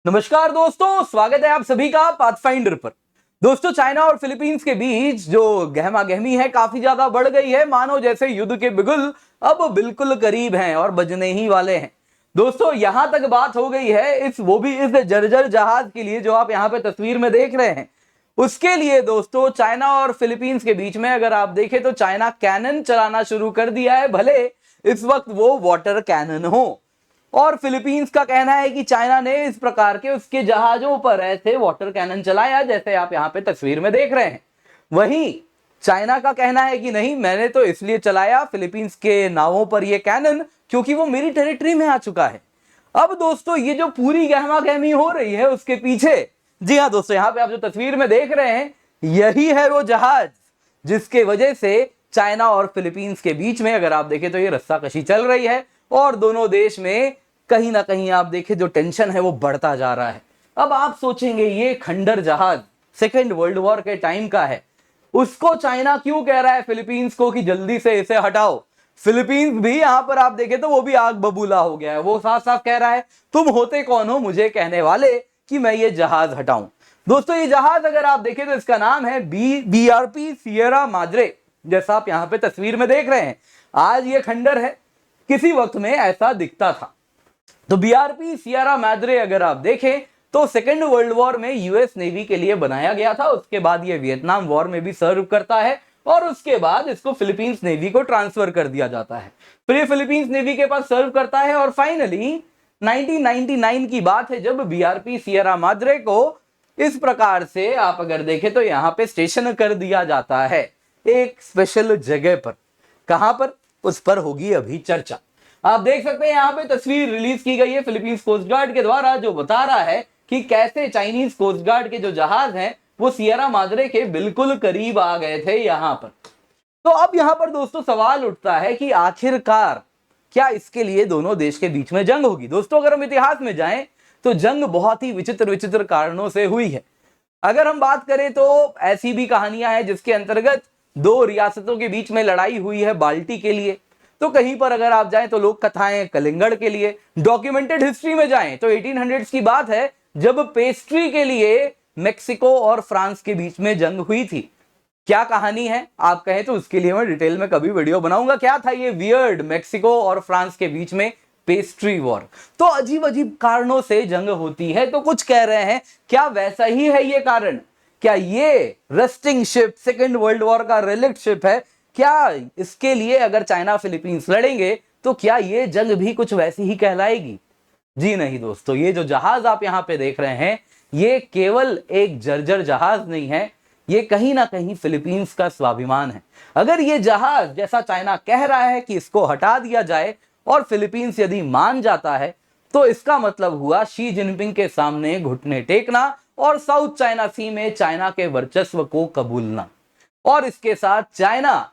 नमस्कार दोस्तों, स्वागत है आप सभी का पाथफाइंडर पर। दोस्तों, चाइना और फिलीपींस के बीच जो गहमा गहमी है काफी ज्यादा बढ़ गई है, मानो जैसे युद्ध के बिगुल अब बिल्कुल करीब हैं और बजने ही वाले हैं। दोस्तों, यहां तक बात हो गई है इस जर्जर जहाज के लिए जो आप यहां पे तस्वीर में देख रहे हैं, उसके लिए दोस्तों चाइना और फिलीपींस के बीच में अगर आप देखें तो चाइना कैनन चलाना शुरू कर दिया है, भले इस वक्त वो वाटर कैनन हो। और फिलीपींस का कहना है कि चाइना ने इस प्रकार के उसके जहाजों पर ऐसे वाटर कैनन चलाया जैसे आप यहां पे तस्वीर में देख रहे हैं। वहीं चाइना का कहना है कि नहीं, मैंने तो इसलिए चलाया फिलीपींस के नावों पर ये कैनन क्योंकि वो मेरी टेरिटरी में आ चुका है। अब दोस्तों, ये जो पूरी गहमा गहमी हो रही है उसके पीछे, जी हाँ दोस्तों, यहां पे आप जो तस्वीर में देख रहे हैं यही है वो जहाज जिसके वजह से चाइना और फिलीपींस के बीच में अगर आप देखें तो ये रस्साकशी चल रही है और दोनों देश में कहीं ना कहीं आप देखें जो टेंशन है वो बढ़ता जा रहा है। अब आप सोचेंगे ये खंडर जहाज सेकेंड वर्ल्ड वॉर के टाइम का है, उसको चाइना क्यों कह रहा है फिलीपींस को कि जल्दी से इसे हटाओ। फिलीपींस भी यहां पर आप देखें तो वो भी आग बबूला हो गया है, वो साफ साफ कह रहा है तुम होते कौन हो मुझे कहने वाले कि मैं ये जहाज हटाऊं। दोस्तों, ये जहाज अगर आप देखें तो इसका नाम है बीआरपी सियरा माद्रे, जैसा आप यहां पे तस्वीर में देख रहे हैं। आज ये खंडर है, किसी वक्त में ऐसा दिखता था। तो बीआरपी सियरा मैद्रे अगर आप देखें तो सेकेंड वर्ल्ड वॉर में यूएस नेवी के लिए बनाया गया था। उसके बाद ये वियतनाम वॉर में भी सर्व करता है और उसके बाद इसको फिलीपींस नेवी को ट्रांसफर कर दिया जाता है। फिर ये फिलीपींस नेवी के पास सर्व करता है और फाइनली 1999 की बात है जब बीआरपी सियरा माद्रे को इस प्रकार से आप अगर देखें तो यहां पे स्टेशन कर दिया जाता है एक स्पेशल जगह पर। कहां पर, उस पर होगी अभी चर्चा। आप देख सकते हैं यहां पे तस्वीर रिलीज की गई है फिलीपींस कोस्ट गार्ड के द्वारा, जो बता रहा है कि कैसे चाइनीज कोस्ट गार्ड के जो जहाज हैं वो सियरा माद्रे के बिल्कुल करीब आ गए थे यहां पर। तो अब यहां पर दोस्तों सवाल उठता है कि आखिरकार क्या इसके लिए दोनों देश के बीच में जंग होगी। दोस्तों, अगर हम इतिहास में जाएं तो जंग बहुत ही विचित्र विचित्र कारणों से हुई है। अगर हम बात करें तो ऐसी भी कहानियां हैं जिसके अंतर्गत दो रियासतों के बीच में लड़ाई हुई है बाल्टी के लिए। तो कहीं पर अगर आप जाएं तो लोक कथाएं कलिंगड़ के लिए। डॉक्यूमेंटेड हिस्ट्री में जाएं तो 1800s की बात है जब पेस्ट्री के लिए मेक्सिको और फ्रांस के बीच में जंग हुई थी। क्या कहानी है आप कहें तो उसके लिए मैं डिटेल में कभी वीडियो बनाऊंगा। क्या था ये वियर्ड मेक्सिको और फ्रांस के बीच में पेस्ट्री वॉर। तो अजीब अजीब कारणों से जंग होती है। तो कुछ कह रहे हैं क्या वैसा ही है ये कारण, क्या ये rusting ship second world war का रिलिक्ट शिप है, क्या इसके लिए अगर चाइना फिलीपींस लड़ेंगे तो क्या ये जंग भी कुछ वैसी ही कहलाएगी। जी नहीं दोस्तों, ये जो जहाज आप यहां पे देख रहे हैं ये केवल एक जर्जर जहाज नहीं है, ये कहीं ना कहीं फिलीपींस का स्वाभिमान है। अगर ये जहाज जैसा चाइना कह रहा है कि इसको हटा दिया जाए और फिलीपींस यदि मान जाता है तो इसका मतलब हुआ शी जिनपिंग के सामने घुटने टेकना और साउथ चाइना सी में चाइना के वर्चस्व को कबूलना। और इसके साथ चाइना,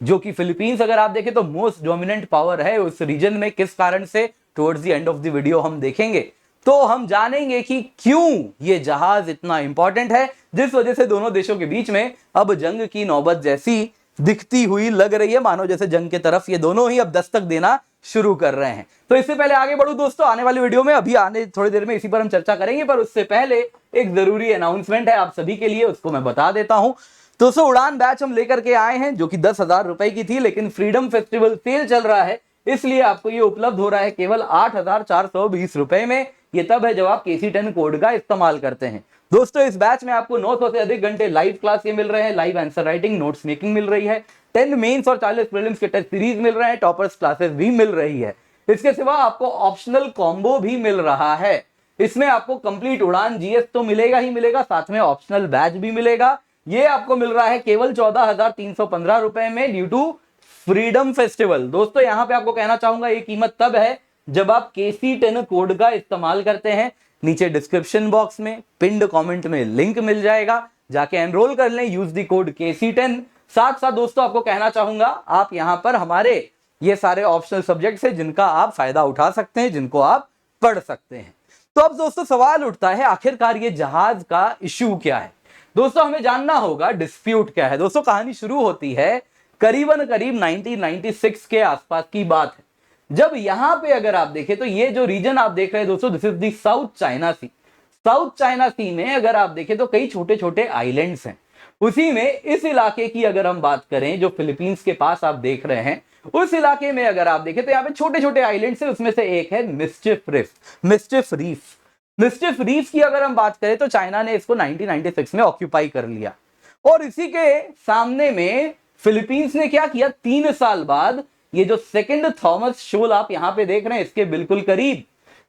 जो कि फिलीपींस अगर आप देखें तो मोस्ट डोमिनेंट पावर है उस रीजन में, किस कारण से towards the end of the video हम देखेंगे तो हम जानेंगे कि क्यों ये जहाज इतना इंपॉर्टेंट है, जिस वजह से दोनों देशों के बीच में अब जंग की नौबत जैसी दिखती हुई लग रही है, मानो जैसे जंग की तरफ ये दोनों ही अब दस्तक देना शुरू कर रहे हैं। तो इससे पहले आगे बढ़ूं दोस्तों, आने वाली वीडियो में अभी आने थोड़ी देर में इसी पर हम चर्चा करेंगे, पर उससे पहले एक जरूरी अनाउंसमेंट है आप सभी के लिए, उसको मैं बता देता हूं। दोस्तों, उड़ान बैच हम लेकर के आए हैं जो कि 10,000 रुपए की थी, लेकिन फ्रीडम फेस्टिवल सेल चल रहा है इसलिए आपको ये उपलब्ध हो रहा है केवल 8,420 रुपए में। ये तब है जब आप KC10 कोड का इस्तेमाल करते हैं। दोस्तों, इस बैच में आपको 900 से अधिक घंटे लाइव क्लास ये मिल रहे हैं, live answer writing notes making मिल रही है, 10 मेंस और 40 प्रीलिम्स के टेस्ट सीरीज मिल रहे हैं, टॉपर्स क्लासेस भी मिल रही है। इसके सिवा आपको ऑप्शनल कॉम्बो भी मिल रहा है। इसमें आपको कंप्लीट उड़ान जीएस तो मिलेगा ही मिलेगा, साथ में ऑप्शनल बैच भी मिलेगा। ये आपको मिल रहा है केवल 14,315 रुपए में ड्यू टू फ्रीडम फेस्टिवल। दोस्तों, यहां पे आपको कहना चाहूंगा ये कीमत तब है जब आप KC10 कोड का इस्तेमाल करते हैं। नीचे डिस्क्रिप्शन बॉक्स में पिंड कमेंट में लिंक मिल जाएगा, जाके एनरोल कर लें, यूज द कोड KC10। साथ साथ दोस्तों आपको कहना चाहूंगा आप यहां पर हमारे ये सारे ऑप्शनल सब्जेक्ट्स हैं जिनका आप फायदा उठा सकते हैं, जिनको आप पढ़ सकते हैं। तो अब दोस्तों सवाल उठता है आखिरकार ये जहाज का इश्यू क्या है। दोस्तों, हमें जानना होगा डिस्प्यूट क्या है। दोस्तों, कहानी शुरू होती है करीब 1996 के आसपास की बात है, जब यहां पे अगर आप देखें तो ये जो रीजन आप देख रहे हैं दोस्तों, this is the South China Sea. South China Sea में अगर आप देखें तो कई छोटे छोटे आइलैंड्स हैं। उसी में इस इलाके की अगर हम बात करें, जो फिलीपींस के पास आप देख रहे हैं, उस इलाके में अगर आप देखें तो यहाँ पे छोटे छोटे आइलैंड्स हैं। उसमें से एक है मिस्टिफ रीफ की अगर हम बात करें तो चाइना ने इसको 1996 में ऑक्यूपाई कर लिया। और इसी के सामने में फिलीपींस ने क्या किया, 3 साल बाद ये जो सेकंड थॉमस शोल आप यहां पे देख रहे हैं, इसके बिल्कुल करीब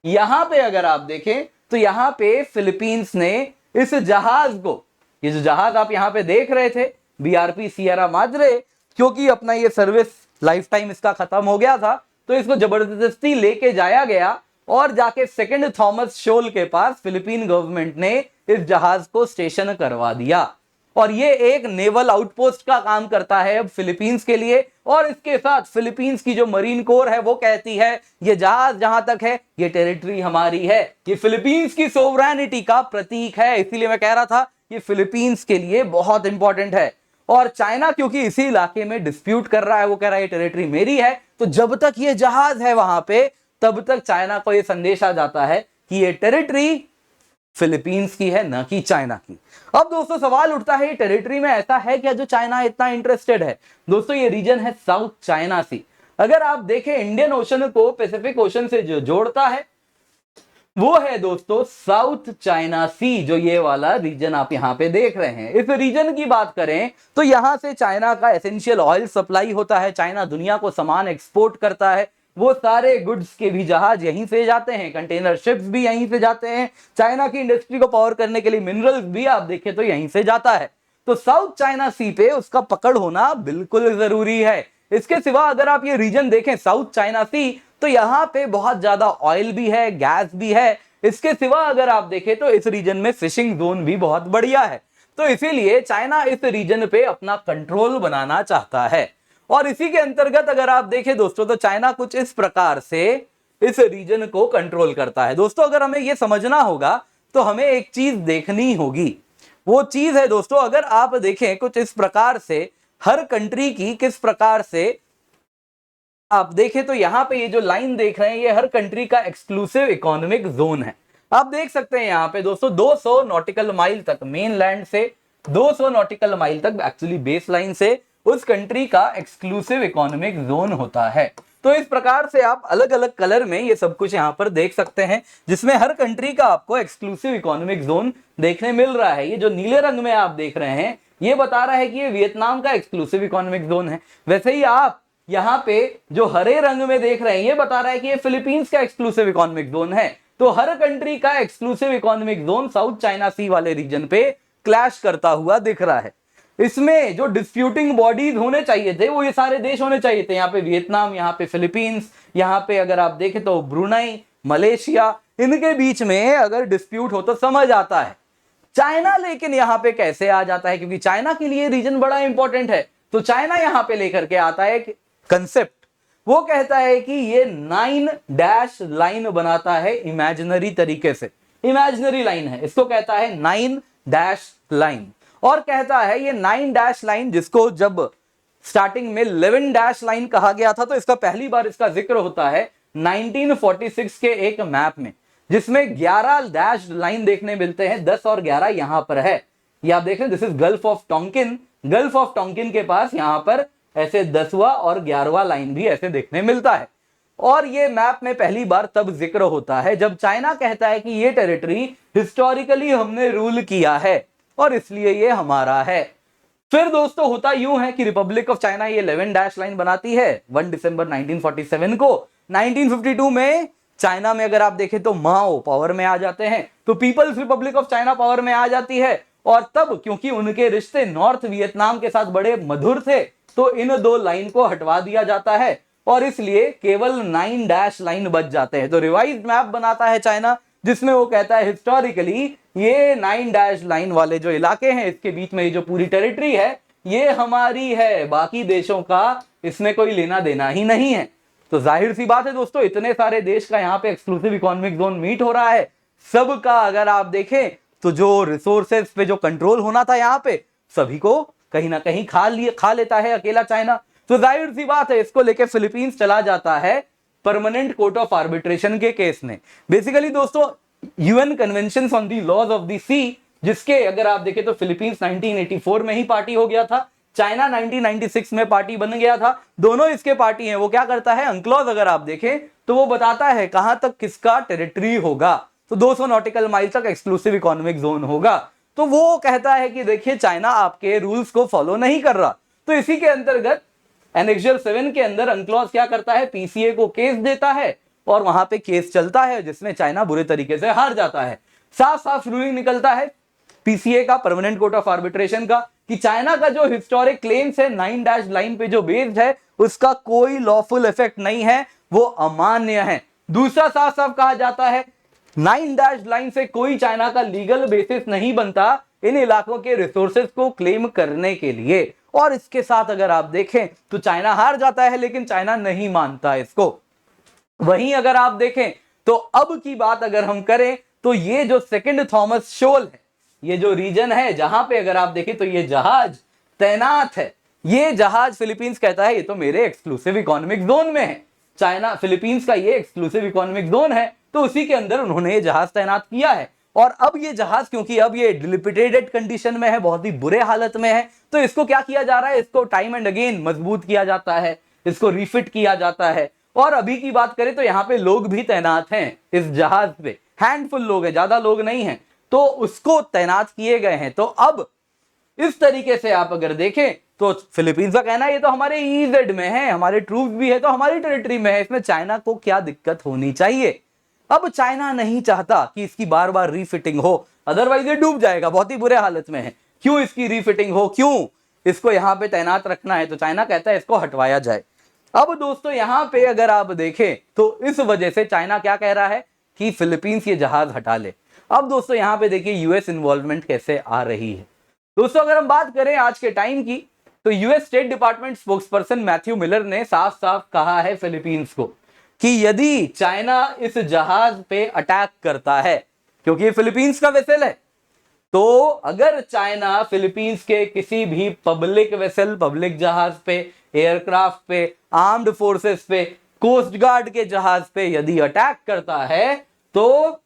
यहां पे अगर आप देखें तो यहां पे फिलीपींस ने इस जहाज को, ये जो जहाज आप यहां पे देख रहे थे बीआरपी सियरा माद्रे, क्योंकि अपना ये सर्विस लाइफ टाइम इसका खत्म हो गया था तो इसको जबरदस्ती लेके जाया गया और जाके सेकंड थॉमस शोल के पास फिलीपीन गवर्नमेंट ने इस जहाज को स्टेशन करवा दिया। और ये एक नेवल आउटपोस्ट का काम करता है अब फिलीपींस के लिए। और इसके साथ फिलीपींस की जो मरीन कोर है वो कहती है ये जहाज जहां तक है ये टेरिटरी हमारी है, ये फिलीपींस की सोवरेनिटी का प्रतीक है। इसीलिए मैं कह रहा था ये फिलीपींस के लिए बहुत इंपॉर्टेंट है। और चाइना क्योंकि इसी इलाके में डिस्प्यूट कर रहा है, वो कह रहा है ये टेरिटरी मेरी है, तो जब तक ये जहाज है वहां पे तब तक चाइना को ये संदेश आ जाता है कि ये टेरिटरी फिलीपींस की है, ना कि चाइना की। अब दोस्तों सवाल उठता है, ये टेरिटरी में ऐसा है क्या जो चाइना इतना इंटरेस्टेड है? दोस्तों ये रीजन है साउथ चाइना सी। अगर आप देखें इंडियन ओशन को पैसिफिक ओशन से जो जोड़ता है वो है दोस्तों साउथ चाइना सी, जो ये वाला रीजन आप यहां पे देख रहे हैं। इस रीजन की बात करें तो यहां से चाइना का एसेंशियल ऑयल सप्लाई होता है, चाइना दुनिया को सामान एक्सपोर्ट करता है, वो सारे गुड्स के भी जहाज यहीं से जाते हैं, कंटेनर शिप्स भी यहीं से जाते हैं, चाइना की इंडस्ट्री को पावर करने के लिए मिनरल्स भी आप देखें तो यहीं से जाता है। तो साउथ चाइना सी पे उसका पकड़ होना बिल्कुल जरूरी है। इसके सिवा अगर आप ये रीजन देखें साउथ चाइना सी, तो यहां पे बहुत ज्यादा ऑयल भी है, गैस भी है। इसके सिवा अगर आप देखें तो इस रीजन में फिशिंग जोन भी बहुत बढ़िया है। तो इसीलिए चाइना इस रीजन पे अपना कंट्रोल बनाना चाहता है। और इसी के अंतर्गत अगर आप देखें दोस्तों तो चाइना कुछ इस प्रकार से इस रीजन को कंट्रोल करता है। दोस्तों अगर हमें यह समझना होगा तो हमें एक चीज देखनी होगी, वो चीज है दोस्तों अगर आप देखें कुछ इस प्रकार से हर कंट्री की किस प्रकार से आप देखें तो यहां पे ये जो लाइन देख रहे हैं ये हर कंट्री का एक्सक्लूसिव इकोनॉमिक जोन है। आप देख सकते हैं यहां पे दोस्तों 200 नॉटिकल माइल तक मेन लैंड से 200 नॉटिकल माइल तक एक्चुअली बेस लाइन से उस कंट्री का एक्सक्लूसिव इकोनॉमिक जोन होता है। तो इस प्रकार से आप अलग अलग कलर में ये सब कुछ यहां पर देख सकते हैं, जिसमें हर कंट्री का आपको एक्सक्लूसिव इकोनॉमिक जोन देखने मिल रहा है। ये जो नीले रंग में आप देख रहे हैं ये बता रहा है कि ये वियतनाम का एक्सक्लूसिव इकोनॉमिक जोन है। वैसे ही आप यहां पे जो हरे रंग में देख रहे हैं ये बता रहा है कि ये फिलीपींस का एक्सक्लूसिव इकोनॉमिक जोन है। तो हर कंट्री का exclusive economic zone South China Sea वाले रीजन पे क्लैश करता हुआ दिख रहा है। इसमें जो डिस्प्यूटिंग बॉडीज होने चाहिए थे वो ये सारे देश होने चाहिए थे। यहाँ पे वियतनाम, यहाँ पे फिलीपींस, यहाँ पे अगर आप देखें तो ब्रुनई, मलेशिया, इनके बीच में अगर डिस्प्यूट हो तो समझ आता है। चाइना लेकिन यहाँ पे कैसे आ जाता है, क्योंकि चाइना के लिए रीजन बड़ा इंपॉर्टेंट है। तो चाइना यहाँ पे लेकर के आता है कंसेप्ट, वो कहता है कि ये 9 डैश लाइन बनाता है इमेजिनरी तरीके से। इमेजिनरी लाइन है, इसको कहता है 9 डैश लाइन। और कहता है ये 9 डैश लाइन, जिसको जब स्टार्टिंग में 11 डैश लाइन कहा गया था तो इसका पहली बार इसका जिक्र होता है 1946 के एक मैप में, जिसमें 11 डैश लाइन देखने मिलते हैं, 10 और 11 यहां पर है। ये आप देख रहे हैं, this is gulf of Tonkin. Gulf of Tonkin के पास यहां पर ऐसे 10वां और 11वां लाइन भी ऐसे देखने मिलता है। और ये मैप में पहली बार तब जिक्र होता है जब चाइना कहता है कि ये टेरिटरी हिस्टोरिकली हमने रूल किया है और इसलिए ये हमारा है। फिर दोस्तों होता यूं है कि रिपब्लिक ऑफ चाइना ये 11 डैश लाइन बनाती है 1 दिसंबर 1947 को। 1952 में चाइना में अगर आप देखें तो माओ पावर में आ जाते हैं, तो People's Republic of China power में आ जाती है। और तब क्योंकि उनके रिश्ते नॉर्थ वियतनाम के साथ बड़े मधुर थे तो इन 2 लाइन को हटवा दिया जाता है और इसलिए केवल 9 डैश लाइन बच जाते हैं। तो रिवाइज्ड मैप बनाता है चाइना, जिसमें वो कहता है हिस्टोरिकली ये 9 डैश लाइन वाले जो इलाके हैं इसके बीच में ये जो पूरी टेरिटरी है ये हमारी है, बाकी देशों का इसमें कोई लेना देना ही नहीं है। तो जाहिर सी बात है दोस्तों, इतने सारे देश का यहाँ पे एक्सक्लूसिव इकोनॉमिक जोन मीट हो रहा है। सबका अगर आप देखें तो जो रिसोर्सेज पे जो कंट्रोल होना था यहाँ पे सभी को कहीं ना कहीं खा लेता है अकेला चाइना। तो जाहिर सी बात है इसको लेके फिलीपींस चला जाता है परमानेंट कोर्ट ऑफ आर्बिट्रेशन के केस में। बेसिकली दोस्तों UN convention on the laws of the sea, जिसके अगर आप देखें तो फिलीपींस 1984 में ही पार्टी हो गया था, चाइना 1996 में पार्टी बन गया था, दोनों इसके पार्टी हैं। वो क्या करता है, अंक्लॉज अगर आप देखें तो वो बताता है कहां तक किसका टेरिटरी होगा, तो 200 नॉटिकल माइल तक एक्सक्लूसिव इकोनॉमिक जोन होगा। तो वो कहता है कि देखिए चाइना आपके रूल्स को फॉलो नहीं कर रहा, तो इसी के अंतर्गत एनेक्सियर 7 के अंदर अंक्लॉज क्या करता है, पीसीए को केस देता है और वहां पे केस चलता है जिसमें चाइना बुरे तरीके से हार जाता है। साफ साफ रूलिंग निकलता है पीसीए का, परमानेंट कोर्ट ऑफ आर्बिट्रेशन का, कि चाइना का जो हिस्टोरिक क्लेम्स है 9 डैश लाइन पे जो बेस्ड है उसका कोई लॉफुल इफेक्ट नहीं है, वो अमान्य है। दूसरा साफ साफ कहा जाता है 9 डैश लाइन से कोई चाइना का लीगल बेसिस नहीं बनता इन इलाकों के रिसोर्सेज को क्लेम करने के लिए। और इसके साथ अगर आप देखें तो चाइना हार जाता है, लेकिन चाइना नहीं मानता इसको। वहीं अगर आप देखें तो अब की बात अगर हम करें तो ये जो सेकंड थॉमस शोल है, ये जो रीजन है जहां पे अगर आप देखें तो ये जहाज तैनात है, ये जहाज फिलीपींस कहता है ये तो मेरे एक्सक्लूसिव इकोनॉमिक जोन में है, चाइना फिलीपींस का ये एक्सक्लूसिव इकोनॉमिक जोन है, तो उसी के अंदर उन्होंने ये जहाज तैनात किया है। और अब ये जहाज क्योंकि अब ये डिलिपिटेटेड कंडीशन में है, बहुत ही बुरे हालत में है, तो इसको क्या किया जा रहा है, इसको टाइम एंड अगेन मजबूत किया जाता है, इसको रिफिट किया जाता है। और अभी की बात करें तो यहाँ पे लोग भी तैनात हैं इस जहाज पे, हैंडफुल लोग हैं, ज्यादा लोग नहीं हैं, तो उसको तैनात किए गए हैं। तो अब इस तरीके से आप अगर देखें तो फिलीपींस का कहना है ये तो हमारे ईजेड में है, हमारे ट्रूप्स भी है तो हमारी टेरिटरी में है, इसमें चाइना को क्या दिक्कत होनी चाहिए। अब चाइना नहीं चाहता कि इसकी बार बार रीफिटिंग हो, अदरवाइज ये डूब जाएगा, बहुत ही बुरे हालत में है। क्यों इसकी रीफिटिंग हो, क्यों इसको यहां पे तैनात रखना है, तो चाइना कहता है इसको हटवाया जाए। अब दोस्तों यहां पे अगर आप देखें तो इस वजह से चाइना क्या कह रहा है कि फिलीपींस ये जहाज हटा ले। अब दोस्तों यहां पे देखिए यूएस इन्वॉल्वमेंट कैसे आ रही है। दोस्तों अगर हम बात करें आज के टाइम की तो US state department spokesperson Matthew Miller ने साफ साफ कहा है फिलीपींस को कि यदि चाइना इस जहाज पे अटैक करता है, क्योंकि ये फिलीपींस का वेसल है, तो अगर चाइना फिलीपींस के किसी भी पब्लिक वेसल, पब्लिक जहाज पे, एयरक्राफ्ट पे, आर्म्ड फोर्सेस पे, कोस्ट गार्ड के जहाज पे यदि अटैक करता है तो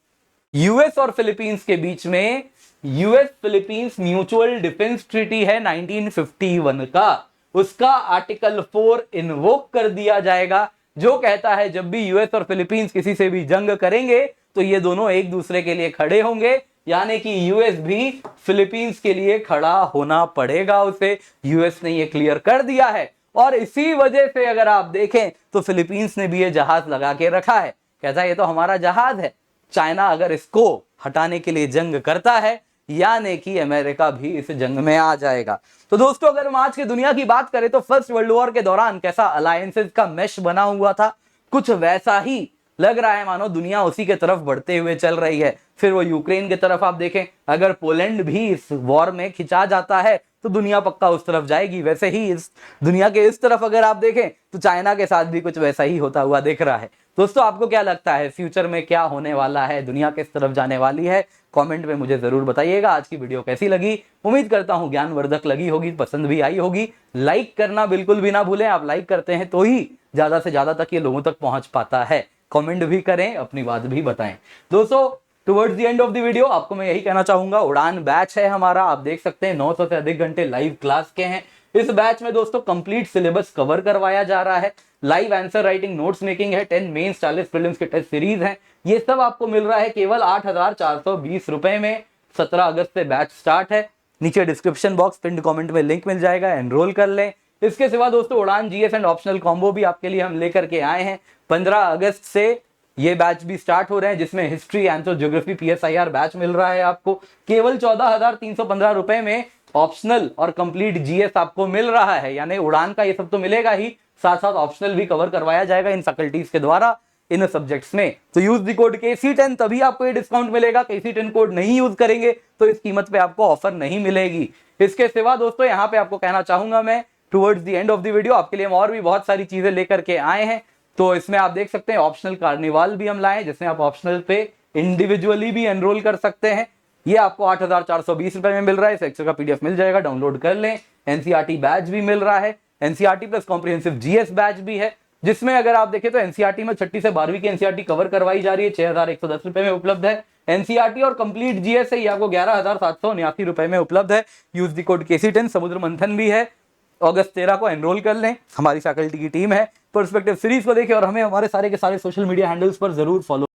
यूएस और फिलीपींस के बीच में US Philippines mutual defence treaty है 1951 का, उसका आर्टिकल 4 इन्वोक कर दिया जाएगा, जो कहता है जब भी यूएस और फिलीपींस किसी से भी जंग करेंगे तो ये दोनों एक दूसरे के लिए खड़े होंगे, यानी कि यूएस भी फिलीपींस के लिए खड़ा होना पड़ेगा उसे, यूएस ने ये क्लियर कर दिया है। और इसी वजह से अगर आप देखें तो फिलीपींस ने भी ये जहाज लगा के रखा है, कहता है ये तो हमारा जहाज है, चाइना अगर इसको हटाने के लिए जंग करता है यानी कि अमेरिका भी इस जंग में आ जाएगा। तो दोस्तों अगर हम आज की दुनिया की बात करें तो फर्स्ट वर्ल्ड वॉर के दौरान कैसा अलायंसेस का मेश बना हुआ था, कुछ वैसा ही लग रहा है, मानो दुनिया उसी के तरफ बढ़ते हुए चल रही है। फिर वो यूक्रेन की तरफ आप देखें, अगर पोलैंड भी इस वॉर में खिंचा जाता है तो दुनिया पक्का उस तरफ जाएगी। वैसे ही इस दुनिया के इस तरफ अगर आप देखें तो चाइना के साथ भी कुछ वैसा ही होता हुआ दिख रहा है। दोस्तों आपको क्या लगता है फ्यूचर में क्या होने वाला है, दुनिया किस तरफ जाने वाली है, कमेंट में मुझे जरूर बताइएगा। आज की वीडियो कैसी लगी, उम्मीद करता हूं ज्ञानवर्धक लगी होगी, पसंद भी आई होगी। लाइक करना बिल्कुल भी ना भूलें, आप लाइक करते हैं तो ही ज्यादा से ज्यादा तक ये लोगों तक पहुंच पाता है। कमेंट भी करें, अपनी बात भी बताएं। दोस्तों towards the end of the video आपको मैं यही कहना चाहूंगा, उड़ान बैच है हमारा, आप देख सकते हैं 900 से अधिक घंटे लाइव क्लास के हैं। इस बैच में दोस्तों कंप्लीट सिलेबस कवर करवाया जा रहा है, live answer writing, notes making है, 10 मेंस 40 प्रीलिम्स के टेस्ट सीरीज हैं। ये सब आपको मिल रहा है केवल 8,420 रुपए में। 17 अगस्त से बैच स्टार्ट है, नीचे डिस्क्रिप्शन बॉक्स पिन कमेंट में लिंक मिल जाएगा, एनरोल कर लें। इसके सिवा दोस्तों उड़ान जीएस एंड ऑप्शनल कॉम्बो भी आपके लिए हम लेकर के आए हैं। 15 अगस्त से ये बैच भी स्टार्ट हो रहे हैं, जिसमें history, answer, geography, PSIR batch मिल रहा है आपको केवल 14,315 रुपए में। ऑप्शनल और कंप्लीट जीएस आपको मिल रहा है, यानी उड़ान का ये सब तो मिलेगा ही, साथ साथ ऑप्शनल भी कवर करवाया जाएगा इन फैकल्टीज के द्वारा इन सब्जेक्ट्स में। तो यूज द कोड KC10 तभी आपको ये डिस्काउंट मिलेगा। KC10 कोड नहीं यूज करेंगे तो इस कीमत पे आपको ऑफर नहीं मिलेगी। इसके सिवा दोस्तों यहाँ पे आपको कहना चाहूंगा मैं, towards the end of the video आपके लिए हम और भी बहुत सारी चीजें लेकर के आए हैं। तो इसमें आप देख सकते हैं ऑप्शनल कार्निवाल भी हम लाए, जिसमें आप ऑप्शनल पे इंडिविजुअली भी एनरोल कर सकते हैं। ये आपको 8,420 रुपए में मिल रहा है, इस लेक्चर का PDF मिल जाएगा, डाउनलोड कर लें। एनसीईआरटी बैच भी मिल रहा है, NCERT plus comprehensive GS batch भी है। जिसमें अगर आप देखें तो एनसीईआरटी में 6ठी से 12वीं की एनसीईआरटी कवर करवाई जा रही है, 6,110 रुपए में उपलब्ध है। एनसीईआरटी और कंप्लीट जीएस है, ये आपको 11,779 रुपए में उपलब्ध है। Use the code KC10। समुद्र मंथन भी है, अगस्त 13 को एनरोल कर लें। हमारी फैकल्टी की टीम है। पर्सपेक्टिव सीरीज को देखें और हमें हमारे सारे के सारे सोशल मीडिया हैंडल्स पर जरूर फॉलो